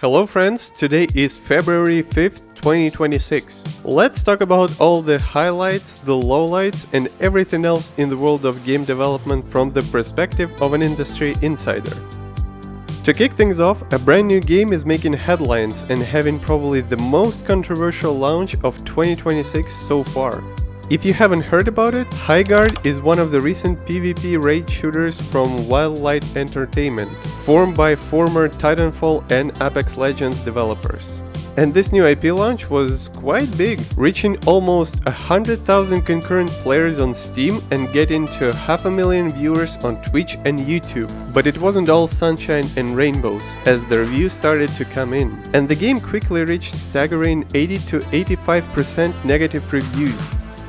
Hello friends, today is February 5th, 2026. Let's talk about all the highlights, the lowlights and everything else in the world of game development from the perspective of an industry insider. To kick things off, a brand new game is making headlines and having probably the most controversial launch of 2026 so far. If you haven't heard about it, Highguard is one of the recent PvP raid shooters from Wildlight Entertainment, formed by former Titanfall and Apex Legends developers. And this new IP launch was quite big, reaching almost 100,000 concurrent players on Steam and getting to 500,000 viewers on Twitch and YouTube. But it wasn't all sunshine and rainbows, as the reviews started to come in, and the game quickly reached staggering 80 to 85% negative reviews.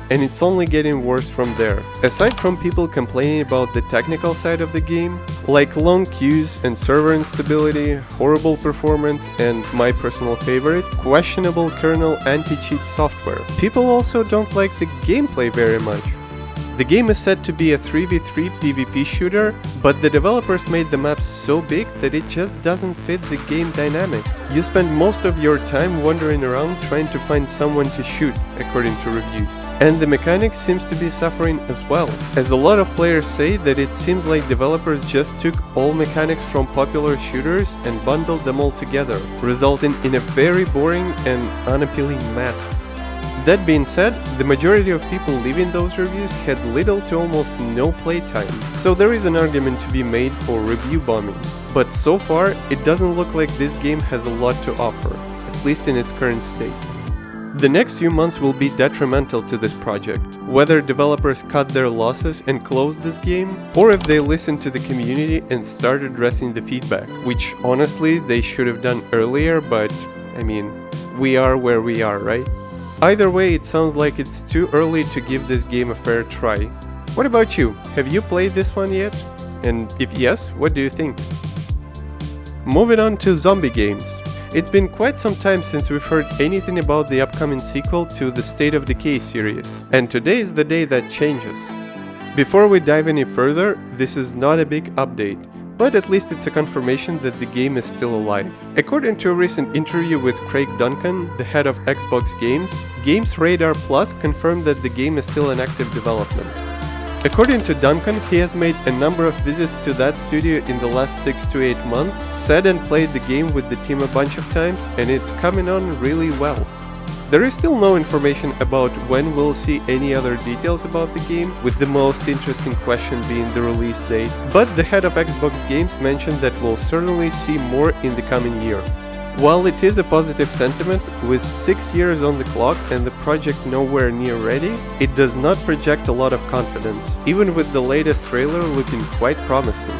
And it's only getting worse from there. Aside from people complaining about the technical side of the game, like long queues and server instability, horrible performance, and my personal favorite, questionable kernel anti-cheat software, people also don't like the gameplay very much. The game is said to be a 3v3 PvP shooter, but the developers made the map so big that it just doesn't fit the game dynamic. You spend most of your time wandering around trying to find someone to shoot, according to reviews. And the mechanics seems to be suffering as well, as a lot of players say that it seems like developers just took all mechanics from popular shooters and bundled them all together, resulting in a very boring and unappealing mess. That being said, the majority of people leaving those reviews had little to almost no playtime, so there is an argument to be made for review bombing. But so far, it doesn't look like this game has a lot to offer, at least in its current state. The next few months will be detrimental to this project, whether developers cut their losses and close this game, or if they listen to the community and start addressing the feedback, which honestly they should have done earlier, but I mean, we are where we are, right? Either way, it sounds like it's too early to give this game a fair try. What about you? Have you played this one yet? And if yes, what do you think? Moving on to zombie games. It's been quite some time since we've heard anything about the upcoming sequel to the State of Decay series, and today is the day that changes. Before we dive any further, this is not a big update, but at least it's a confirmation that the game is still alive. According to a recent interview with Craig Duncan, the head of Xbox Games Radar Plus confirmed that the game is still in active development. According to Duncan, he has made a number of visits to that studio in the last 6 to 8 months, said and played the game with the team a bunch of times, and it's coming on really well. There is still no information about when we'll see any other details about the game, with the most interesting question being the release date, but the head of Xbox Games mentioned that we'll certainly see more in the coming year. While it is a positive sentiment, with 6 years on the clock and the project nowhere near ready, it does not project a lot of confidence, even with the latest trailer looking quite promising.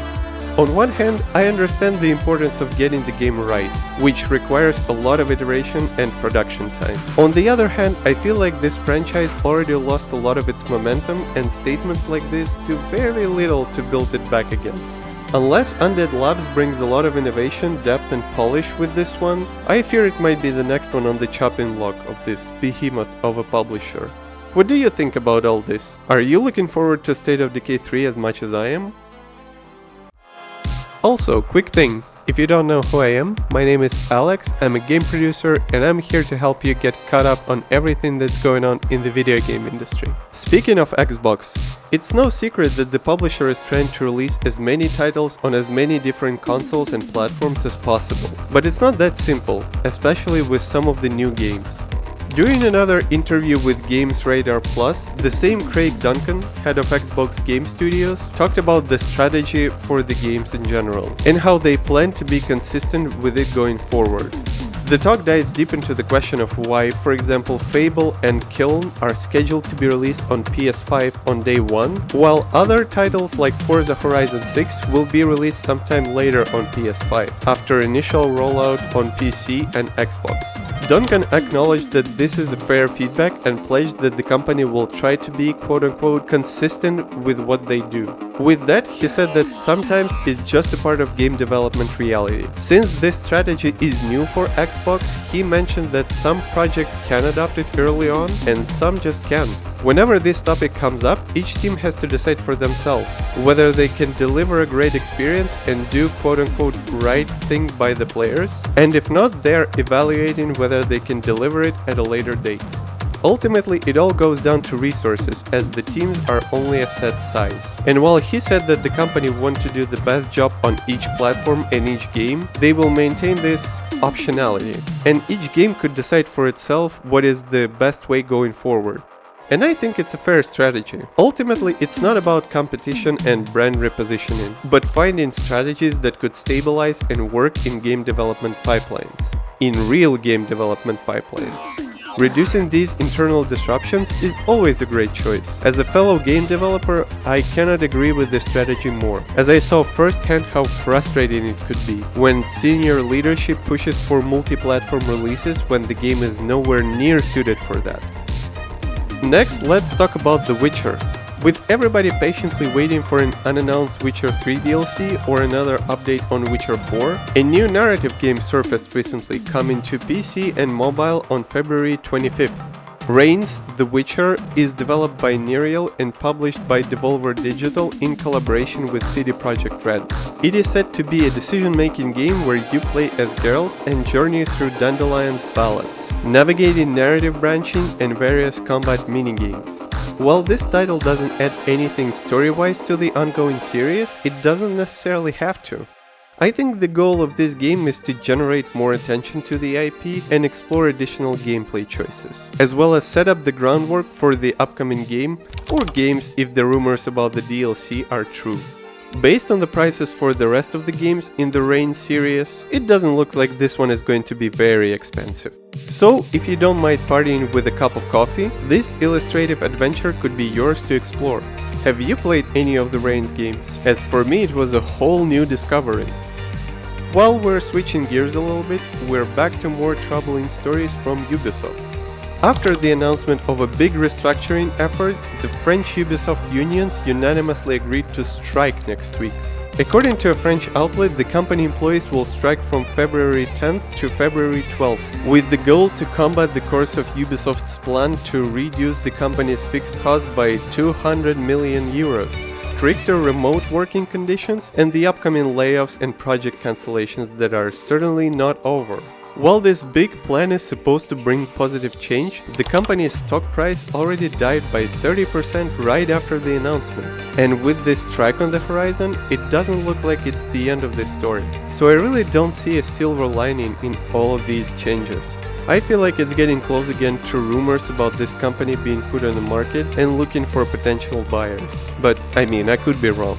On one hand, I understand the importance of getting the game right, which requires a lot of iteration and production time. On the other hand, I feel like this franchise already lost a lot of its momentum, and statements like this do very little to build it back again. Unless Undead Labs brings a lot of innovation, depth and polish with this one, I fear it might be the next one on the chopping block of this behemoth of a publisher. What do you think about all this? Are you looking forward to State of Decay 3 as much as I am? Also, quick thing, if you don't know who I am, my name is Alex, I'm a game producer and I'm here to help you get caught up on everything that's going on in the video game industry. Speaking of Xbox, it's no secret that the publisher is trying to release as many titles on as many different consoles and platforms as possible. But it's not that simple, especially with some of the new games. During another interview with Games Radar Plus, the same Craig Duncan, head of Xbox Game Studios, talked about the strategy for the games in general, and how they plan to be consistent with it going forward. The talk dives deep into the question of why, for example, Fable and Kiln are scheduled to be released on PS5 on day 1, while other titles like Forza Horizon 6 will be released sometime later on PS5, after initial rollout on PC and Xbox. Duncan acknowledged that this is a fair feedback and pledged that the company will try to be quote-unquote consistent with what they do. With that, he said that sometimes it's just a part of game development reality. Since this strategy is new for Xbox, he mentioned that some projects can adopt it early on and some just can't. Whenever this topic comes up, each team has to decide for themselves whether they can deliver a great experience and do quote-unquote right thing by the players, and if not, they're evaluating whether they can deliver it at a later date. Ultimately, it all goes down to resources, as the teams are only a set size. And while he said that the company want to do the best job on each platform and each game, they will maintain this optionality, and each game could decide for itself what is the best way going forward. And I think it's a fair strategy. Ultimately, it's not about competition and brand repositioning, but finding strategies that could stabilize and work in game development pipelines. In real game development pipelines. Reducing these internal disruptions is always a great choice. As a fellow game developer, I cannot agree with this strategy more, as I saw firsthand how frustrating it could be when senior leadership pushes for multi-platform releases when the game is nowhere near suited for that. Next, let's talk about The Witcher. With everybody patiently waiting for an unannounced Witcher 3 DLC or another update on Witcher 4, a new narrative game surfaced recently, coming to PC and mobile on February 25th. Reigns: The Witcher is developed by Nereal and published by Devolver Digital in collaboration with CD Projekt Red. It is said to be a decision-making game where you play as Geralt and journey through Dandelion's ballads, navigating narrative branching and various combat minigames. While this title doesn't add anything story-wise to the ongoing series, it doesn't necessarily have to. I think the goal of this game is to generate more attention to the IP and explore additional gameplay choices, as well as set up the groundwork for the upcoming game, or games if the rumors about the DLC are true. Based on the prices for the rest of the games in the Reigns series, it doesn't look like this one is going to be very expensive. So, if you don't mind partying with a cup of coffee, this illustrative adventure could be yours to explore. Have you played any of the Reigns games? As for me, it was a whole new discovery. While we're switching gears a little bit, we're back to more troubling stories from Ubisoft. After the announcement of a big restructuring effort, the French Ubisoft unions unanimously agreed to strike next week. According to a French outlet, the company employees will strike from February 10th to February 12th, with the goal to combat the course of Ubisoft's plan to reduce the company's fixed cost by 200 million euros, stricter remote working conditions, and the upcoming layoffs and project cancellations that are certainly not over. While this big plan is supposed to bring positive change, the company's stock price already died by 30% right after the announcements. And with this strike on the horizon, it doesn't look like it's the end of the story. So I really don't see a silver lining in all of these changes. I feel like it's getting close again to rumors about this company being put on the market and looking for potential buyers. But I mean, I could be wrong.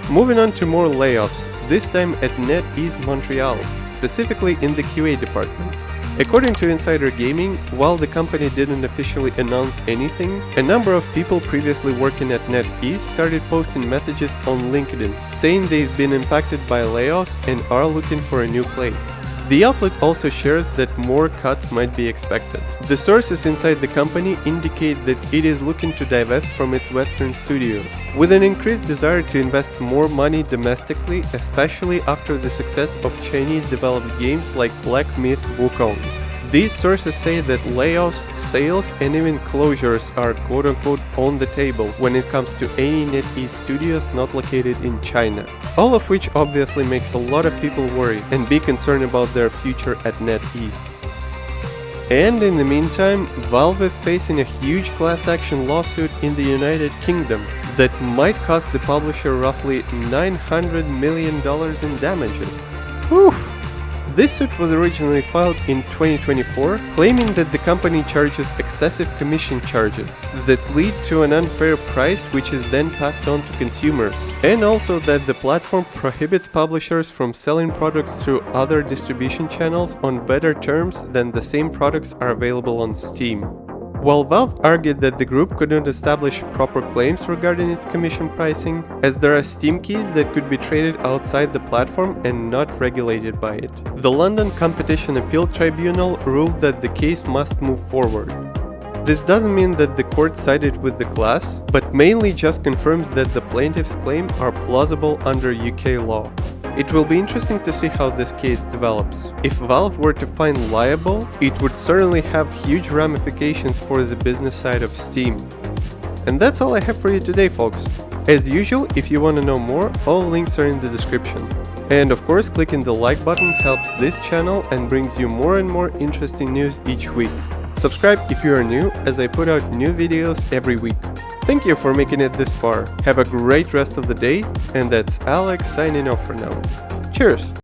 Moving on to more layoffs, this time at NetEase Montreal, specifically in the QA department. According to Insider Gaming, while the company didn't officially announce anything, a number of people previously working at NetEase started posting messages on LinkedIn, saying they've been impacted by layoffs and are looking for a new place. The outlet also shares that more cuts might be expected. The sources inside the company indicate that it is looking to divest from its Western studios, with an increased desire to invest more money domestically, especially after the success of Chinese-developed games like Black Myth: Wukong. These sources say that layoffs, sales, and even closures are quote-unquote on the table when it comes to any NetEase studios not located in China. All of which obviously makes a lot of people worry and be concerned about their future at NetEase. And in the meantime, Valve is facing a huge class action lawsuit in the United Kingdom that might cost the publisher roughly $900 million in damages. Whew! This suit was originally filed in 2024, claiming that the company charges excessive commission charges that lead to an unfair price which is then passed on to consumers, and also that the platform prohibits publishers from selling products through other distribution channels on better terms than the same products are available on Steam. While Valve argued that the group couldn't establish proper claims regarding its commission pricing, as there are Steam keys that could be traded outside the platform and not regulated by it. The London Competition Appeal Tribunal ruled that the case must move forward. This doesn't mean that the court sided with the class, but mainly just confirms that the plaintiff's claims are plausible under UK law. It will be interesting to see how this case develops. If Valve were to find liable, it would certainly have huge ramifications for the business side of Steam. And that's all I have for you today, folks. As usual, if you want to know more, all links are in the description. And of course, clicking the like button helps this channel and brings you more and more interesting news each week. Subscribe if you are new, as I put out new videos every week. Thank you for making it this far. Have a great rest of the day, and that's Alex signing off for now. Cheers!